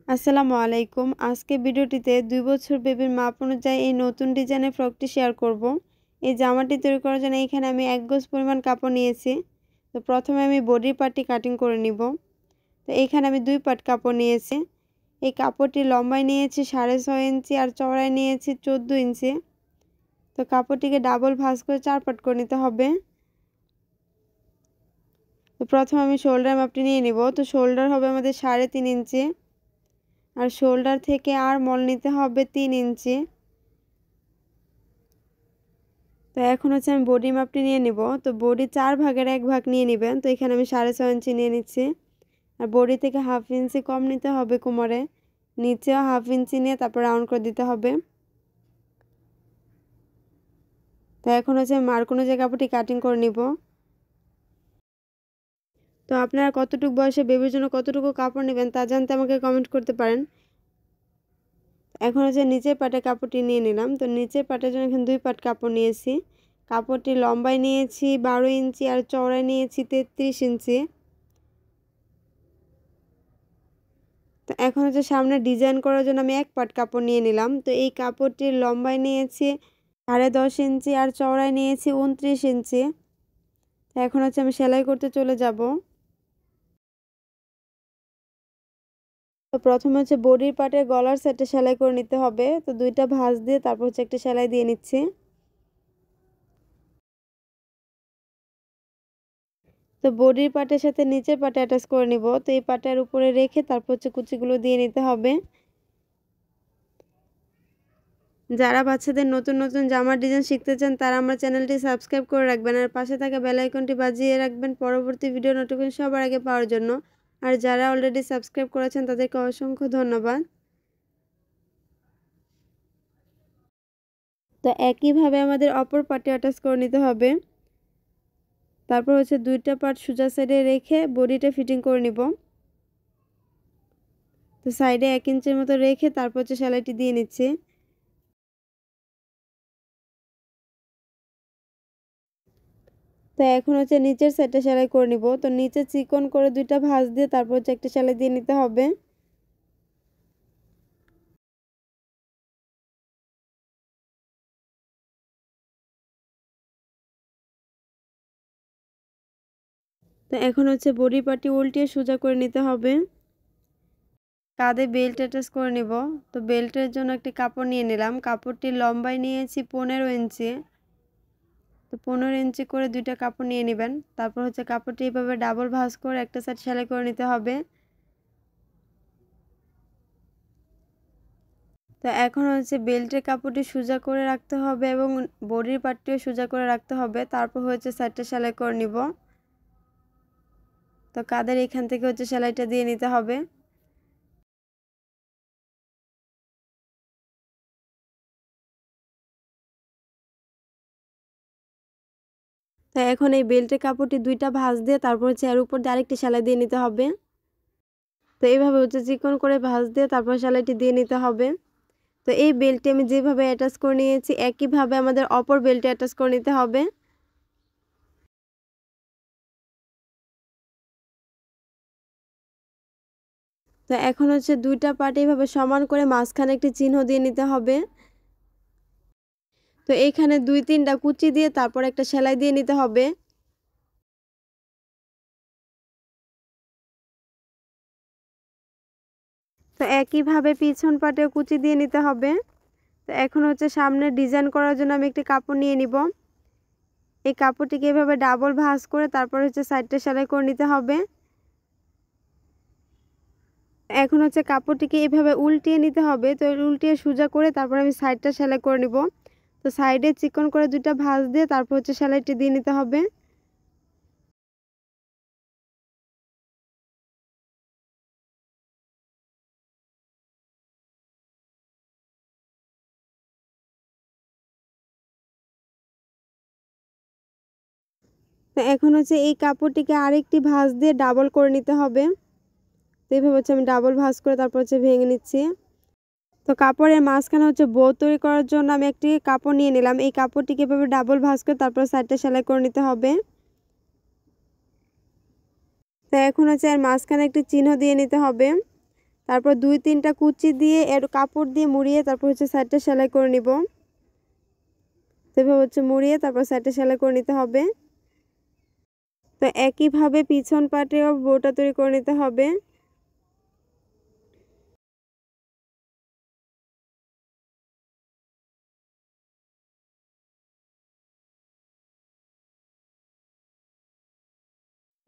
আসসালামু আলাইকুম। আজকে ভিডিওটিতে ২ বছর বেবির মাপ অনুযায়ী এই নতুন ডিজাইনের ফ্রকটি শেয়ার করব। এই জামাটি তৈরি করার জন্য এখানে আমি ১ গজ পরিমাণ কাপড় নিয়েছি। তো প্রথমে আমি বডির পার্টটি কাটিং করে নিব। তো এইখানে আমি ২ পার্ট কাপড় নিয়েছি। এই কাপড়টি লম্বায় নিয়েছি ৬.৫ ইঞ্চি আর চওড়ায় নিয়েছি ১৪ ইঞ্চি। তো কাপড়টিকে ডাবল ভাঁজ করে ৪ পার্ট করে নিতে হবে। তো প্রথমে আমি শোল্ডার মাপটি নিয়ে নিব। তো শোল্ডার হবে আমাদের ৩.৫ ইঞ্চি। আর শোল্ডার থেকে আর মল নিতে হবে ৩ ইঞ্চি। তো এখন হচ্ছে আমি বডি মাপটি নিয়ে নিব। তো বডি ৪ ভাগের ১ ভাগ নিয়ে নেবেন। তো এখানে আমি ৬.৫ ইঞ্চি নিয়ে নিচ্ছি। আর বডি থেকে 1/2 ইঞ্চি কম নিতে হবে কোমরে, নিচেও 1/2 ইঞ্চি নিয়ে তারপর রাউন্ড করে দিতে হবে। তো এখন হচ্ছে আমি মার্ক অনুযায়ী কাপড়টি কাটিং করে নিব। তো আপনারা কতটুকু বয়সে বেবির জন্য কতটুকু কাপড় নেবেন তা জানতে আমাকে কমেন্ট করতে পারেন। এখন হচ্ছে নিচের পাটে কাপড়টি নিয়ে নিলাম। তো নিচের পাটের জন্য এখানে 2 পাট কাপড় নিয়েছি। কাপড়টি লম্বায় নিয়েছি 12 ইঞ্চি আর চওড়ায় নিয়েছি 33 ইঞ্চি। তো এখন হচ্ছে সামনে ডিজাইন করার জন্য আমি 1 পাট কাপড় নিয়ে নিলাম। তো এই কাপড়টির লম্বায় নিয়েছি 10.5 ইঞ্চি আর চওড়ায় নিয়েছি 29 ইঞ্চি। তো এখন হচ্ছে আমি সেলাই করতে চলে যাব। তো প্রথমে হচ্ছে বডির পার্টের গলার সাইডে সেলাই করে নিতে হবে। তো 2টা ভাঁজ দিয়ে তারপর হচ্ছে একটা সেলাই দিয়ে নিচ্ছি। তো বডির পার্টের সাথে নিচের পার্টে অ্যাটাচ করে নিব। তো এই পার্টের উপরে রেখে তারপর হচ্ছে কুচিগুলো দিয়ে নিতে হবে। যারা বাচ্চাদের নতুন নতুন জামার ডিজাইন শিখতে চান তারা আমার চ্যানেলটি সাবস্ক্রাইব করে রাখবেন আর পাশে থাকা বেল আইকনটি বাজিয়ে রাখবেন পরবর্তী ভিডিও নোটিফিকেশন সবার আগে পাওয়ার জন্য। আর যারা অলরেডি সাবস্ক্রাইব করেছেন তাদেরকে অসংখ্য ধন্যবাদ। তো একইভাবে আমাদের অপর পার্টে অ্যাটাচ করে নিতে হবে। তারপর হচ্ছে 2টা পার্ট সোজা সাইডে রেখে বডিটা ফিটিং করে নিব। তো সাইডে 1 ইঞ্চির মতো রেখে তারপর হচ্ছে সেলাইটি দিয়ে নিচ্ছি। তো এখন হচ্ছে নিচের সাইডটা সেলাই করে নিব। তো নিচে চিকন করে 2টা ভাঁজ দিয়ে তারপর হচ্ছে একটা সেলাই দিয়ে নিতে হবে। তো এখন হচ্ছে বডি পার্টটি উল্টিয়ে সোজা করে নিতে হবে। কাঁধে বেল্ট অ্যাটাচ করে নিব। তো বেল্টের জন্য একটি কাপড় নিয়ে নিলাম। কাপড়টির লম্বায় নিয়েছি 15 ইঞ্চি। তো 15 ইঞ্চি করে 2টা কাপড় নিয়ে নেবেন। তারপর হচ্ছে কাপড়টি এইভাবে ডাবল ভাঁজ করে একটা সাইড সেলাই করে নিতে হবে। তো এখন হচ্ছে বেল্টের কাপড়টি সোজা করে রাখতে হবে এবং বডির পার্টটিও সোজা করে রাখতে হবে। তারপর হচ্ছে সাইডটা সেলাই করে নিব। তো কাঁধের এখান থেকে হচ্ছে সেলাইটা দিয়ে নিতে হবে। তো এখন এই বেল্টের কাপড়টি 2টা ভাঁজ দিয়ে তারপর হচ্ছে এর উপর দিয়ে আরেকটি সেলাই দিয়ে নিতে হবে। তো এইভাবে হচ্ছে চিকন করে ভাঁজ দিয়ে তারপর সেলাইটি দিয়ে নিতে হবে। তো এই বেল্টটি আমি যেভাবে অ্যাটাচ করে নিয়েছি একইভাবে আমাদের অপর বেল্টে অ্যাটাচ করে নিতে হবে। তো এখন হচ্ছে 2টা পার্ট এইভাবে সমান করে মাঝখানে একটি চিহ্ন দিয়ে নিতে হবে। তো এইখানে 2-3টা কুচি দিয়ে তারপর একটা সেলাই দিয়ে নিতে হবে। তো একইভাবে পিছন পাটেও কুচি দিয়ে নিতে হবে। তো এখন হচ্ছে সামনে ডিজাইন করার জন্য আমি একটি কাপড় নিয়ে নিব। এই কাপড়টিকে এভাবে ডাবল ভাঁজ করে তারপর হচ্ছে সাইডটা সেলাই করে নিতে হবে। এখন হচ্ছে কাপড়টিকে এভাবে উল্টিয়ে নিতে হবে। তো উল্টিয়ে সোজা করে তারপর আমি সাইডটা সেলাই করে নিব। তো সাইডে চিকন করে 2টা ভাঁজ দিয়ে তারপর হচ্ছে সেলাইটি দিয়ে নিতে হবে। তো এখন হচ্ছে এই কাপড়টিকে আরেকটি ভাঁজ দিয়ে ডাবল করে নিতে হবে। তো এইভাবে হচ্ছে আমি ডাবল ভাঁজ করে তারপর হচ্ছে ভেঙে নিচ্ছি। তো কাপড়ের মাঝখানে হচ্ছে বো তৈরি করার জন্য আমি একটি কাপড় নিয়ে নিলাম। এই কাপড়টিকে এভাবে ডাবল ভাঁজ করে তারপর সাইডটা সেলাই করে নিতে হবে। তো এখন হচ্ছে আর মাঝখানে একটি চিহ্ন দিয়ে নিতে হবে। তারপর 2-3টা কুচি দিয়ে এর কাপড় দিয়ে মুড়িয়ে তারপর হচ্ছে সাইডটা সেলাই করে নিব। এভাবে হচ্ছে মুড়িয়ে তারপর সাইডটা সেলাই করে নিতে হবে। তো একইভাবে পিছন পাটেও বউটা তৈরি করে নিতে হবে।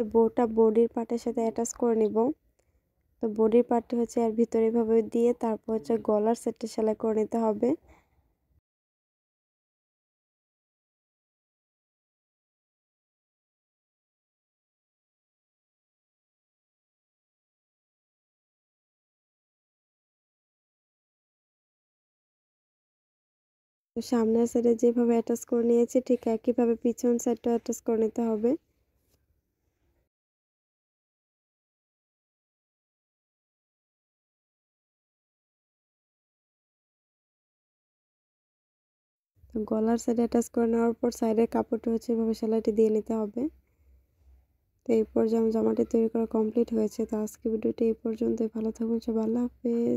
বউটা বডির পার্টের সাথে অ্যাটাচ করে নিব। তো বডির পার্টটা হচ্ছে এর ভিতরে এভাবে দিয়ে তারপর হচ্ছে গলার সেটটা সেলাই করে নিতে হবে। তো সামনের সাইডে যেভাবে অ্যাটাচ করে নিয়েছি ঠিক একইভাবে পিছন সাইডটা অ্যাটাচ করে নিতে হবে। তো গলার সাইডে অ্যাটাচ করে নেওয়ার পর সাইডের কাপড়টা হচ্ছে এভাবে সেলাইটি দিয়ে নিতে হবে। তো এই পর্যায়ে আমার জামাটি তৈরি করা কমপ্লিট হয়েছে। তো আজকে ভিডিওটি এই পর্যন্তই। ভালো থাকুন সবাই, আল্লাহ হাফেজ।